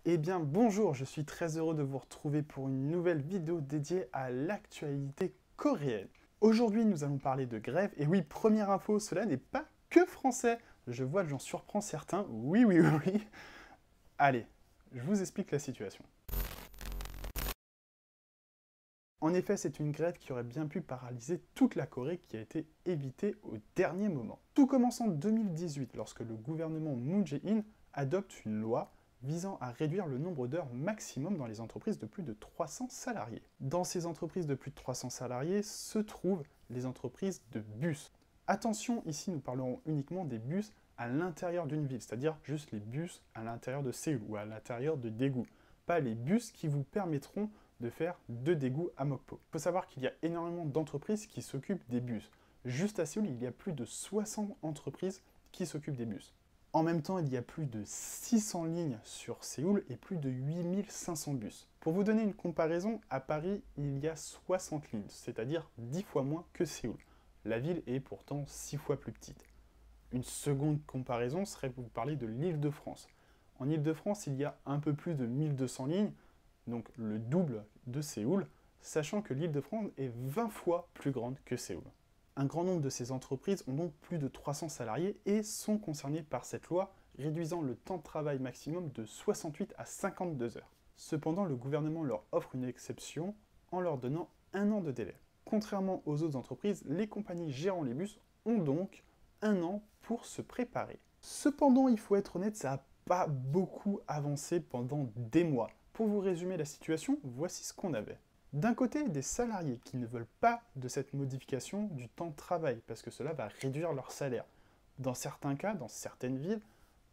Eh bien bonjour, je suis très heureux de vous retrouver pour une nouvelle vidéo dédiée à l'actualité coréenne. Aujourd'hui nous allons parler de grève, et oui, première info, cela n'est pas que français. Je vois que j'en surprends certains, oui. Allez, je vous explique la situation. En effet, c'est une grève qui aurait bien pu paralyser toute la Corée qui a été évitée au dernier moment. Tout commence en 2018 lorsque le gouvernement Moon Jae-in adopte une loi visant à réduire le nombre d'heures maximum dans les entreprises de plus de 300 salariés. Dans ces entreprises de plus de 300 salariés se trouvent les entreprises de bus. Attention, ici nous parlerons uniquement des bus à l'intérieur d'une ville, c'est-à-dire juste les bus à l'intérieur de Séoul ou à l'intérieur de Daegu, pas les bus qui vous permettront de faire de Daegu à Mokpo. Il faut savoir qu'il y a énormément d'entreprises qui s'occupent des bus. Juste à Séoul, il y a plus de 60 entreprises qui s'occupent des bus. En même temps, il y a plus de 600 lignes sur Séoul et plus de 8500 bus. Pour vous donner une comparaison, à Paris, il y a 60 lignes, c'est-à-dire 10 fois moins que Séoul. La ville est pourtant 6 fois plus petite. Une seconde comparaison serait vous parler de l'Île-de-France. En Île-de-France, il y a un peu plus de 1200 lignes, donc le double de Séoul, sachant que l'Île-de-France est 20 fois plus grande que Séoul. Un grand nombre de ces entreprises ont donc plus de 300 salariés et sont concernées par cette loi, réduisant le temps de travail maximum de 68 à 52 heures. Cependant, le gouvernement leur offre une exception en leur donnant un an de délai. Contrairement aux autres entreprises, les compagnies gérant les bus ont donc un an pour se préparer. Cependant, il faut être honnête, ça n'a pas beaucoup avancé pendant des mois. Pour vous résumer la situation, voici ce qu'on avait. D'un côté, des salariés qui ne veulent pas de cette modification du temps de travail, parce que cela va réduire leur salaire. Dans certains cas, dans certaines villes,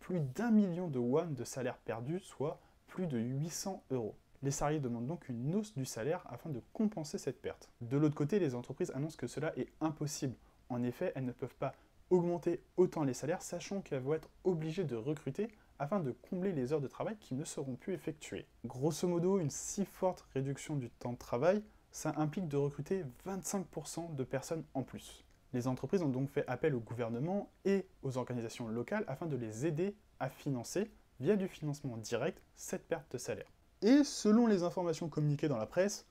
plus d'1 million de won de salaire perdu, soit plus de 800 euros. Les salariés demandent donc une hausse du salaire afin de compenser cette perte. De l'autre côté, les entreprises annoncent que cela est impossible. En effet, elles ne peuvent pas augmenter autant les salaires, sachant qu'elles vont être obligées de recruter afin de combler les heures de travail qui ne seront plus effectuées. Grosso modo, une si forte réduction du temps de travail, ça implique de recruter 25% de personnes en plus. Les entreprises ont donc fait appel au gouvernement et aux organisations locales afin de les aider à financer, via du financement direct, cette perte de salaire. Et selon les informations communiquées dans la presse,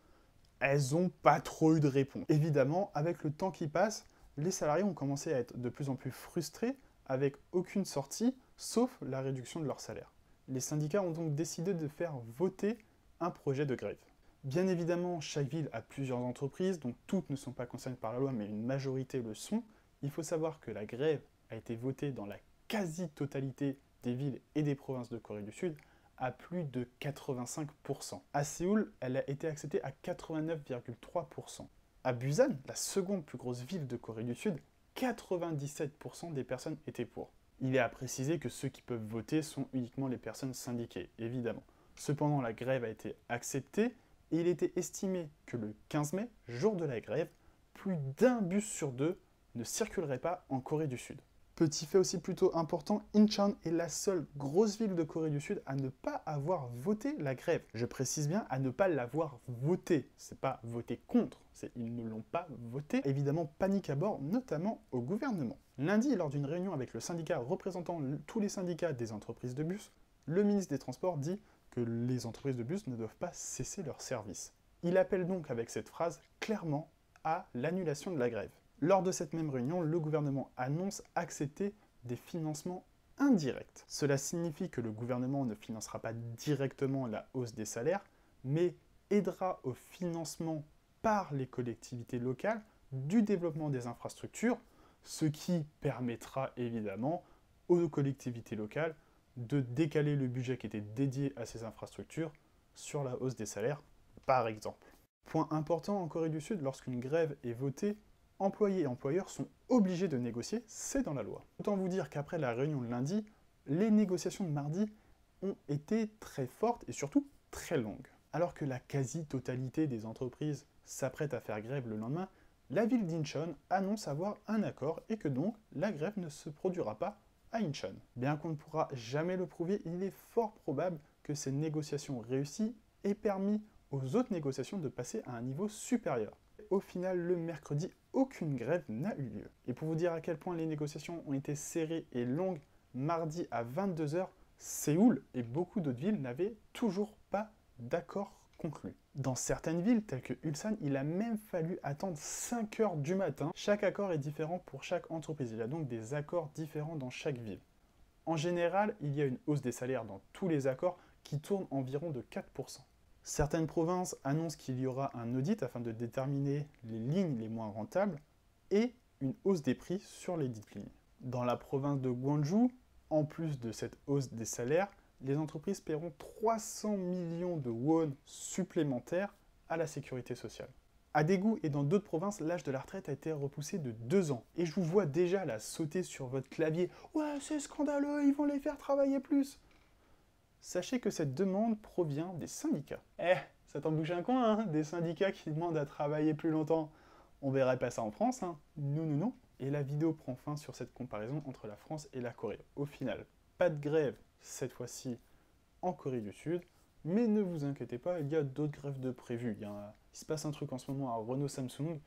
elles n'ont pas trop eu de réponse. Évidemment, avec le temps qui passe, les salariés ont commencé à être de plus en plus frustrés avec aucune sortie, sauf la réduction de leur salaire. Les syndicats ont donc décidé de faire voter un projet de grève. Bien évidemment, chaque ville a plusieurs entreprises, donc toutes ne sont pas concernées par la loi, mais une majorité le sont. Il faut savoir que la grève a été votée dans la quasi-totalité des villes et des provinces de Corée du Sud, à plus de 85%. À Séoul, elle a été acceptée à 89,3%. À Busan, la seconde plus grosse ville de Corée du Sud, 97% des personnes étaient pour. Il est à préciser que ceux qui peuvent voter sont uniquement les personnes syndiquées, évidemment. Cependant, la grève a été acceptée et il était estimé que le 15 mai, jour de la grève, plus d'un bus sur deux ne circulerait pas en Corée du Sud. Petit fait aussi plutôt important, Incheon est la seule grosse ville de Corée du Sud à ne pas avoir voté la grève. Je précise bien à ne pas l'avoir voté. C'est pas voté contre, c'est ils ne l'ont pas voté. Évidemment, panique à bord, notamment au gouvernement. Lundi, lors d'une réunion avec le syndicat représentant tous les syndicats des entreprises de bus, le ministre des Transports dit que les entreprises de bus ne doivent pas cesser leur service. Il appelle donc avec cette phrase clairement à l'annulation de la grève. Lors de cette même réunion, le gouvernement annonce accepter des financements indirects. Cela signifie que le gouvernement ne financera pas directement la hausse des salaires, mais aidera au financement par les collectivités locales du développement des infrastructures, ce qui permettra évidemment aux collectivités locales de décaler le budget qui était dédié à ces infrastructures sur la hausse des salaires, par exemple. Point important en Corée du Sud, lorsqu'une grève est votée, employés et employeurs sont obligés de négocier, c'est dans la loi. Autant vous dire qu'après la réunion de lundi, les négociations de mardi ont été très fortes et surtout très longues. Alors que la quasi-totalité des entreprises s'apprêtent à faire grève le lendemain, la ville d'Incheon annonce avoir un accord et que donc la grève ne se produira pas à Incheon. Bien qu'on ne pourra jamais le prouver, il est fort probable que ces négociations réussies aient permis aux autres négociations de passer à un niveau supérieur. Au final, le mercredi, aucune grève n'a eu lieu. Et pour vous dire à quel point les négociations ont été serrées et longues, mardi à 22 h, Séoul et beaucoup d'autres villes n'avaient toujours pas d'accord conclu. Dans certaines villes, telles que Ulsan, il a même fallu attendre 5 heures du matin. Chaque accord est différent pour chaque entreprise. Il y a donc des accords différents dans chaque ville. En général, il y a une hausse des salaires dans tous les accords qui tourne environ de 4%. Certaines provinces annoncent qu'il y aura un audit afin de déterminer les lignes les moins rentables et une hausse des prix sur les dites lignes. Dans la province de Gwangju, en plus de cette hausse des salaires, les entreprises paieront 300 millions de won supplémentaires à la sécurité sociale. À Daegu et dans d'autres provinces, l'âge de la retraite a été repoussé de 2 ans. Et je vous vois déjà là sauter sur votre clavier. Ouais, c'est scandaleux, ils vont les faire travailler plus. Sachez que cette demande provient des syndicats. Ça t'en bouge un coin, hein, des syndicats qui demandent à travailler plus longtemps. On verrait pas ça en France, hein. Non, non, non. Et la vidéo prend fin sur cette comparaison entre la France et la Corée. Au final, pas de grève, cette fois-ci, en Corée du Sud. Mais ne vous inquiétez pas, il y a d'autres grèves de prévues. Il se passe un truc en ce moment à Renault-Samsung.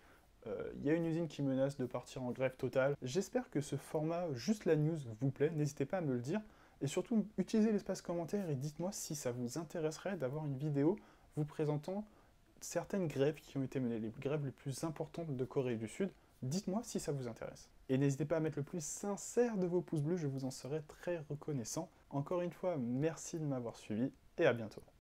Il y a une usine qui menace de partir en grève totale. J'espère que ce format, juste la news, vous plaît. N'hésitez pas à me le dire. Et surtout, utilisez l'espace commentaire et dites-moi si ça vous intéresserait d'avoir une vidéo vous présentant certaines grèves qui ont été menées, les grèves les plus importantes de Corée du Sud. Dites-moi si ça vous intéresse. Et n'hésitez pas à mettre le plus sincère de vos pouces bleus, je vous en serai très reconnaissant. Encore une fois, merci de m'avoir suivi et à bientôt.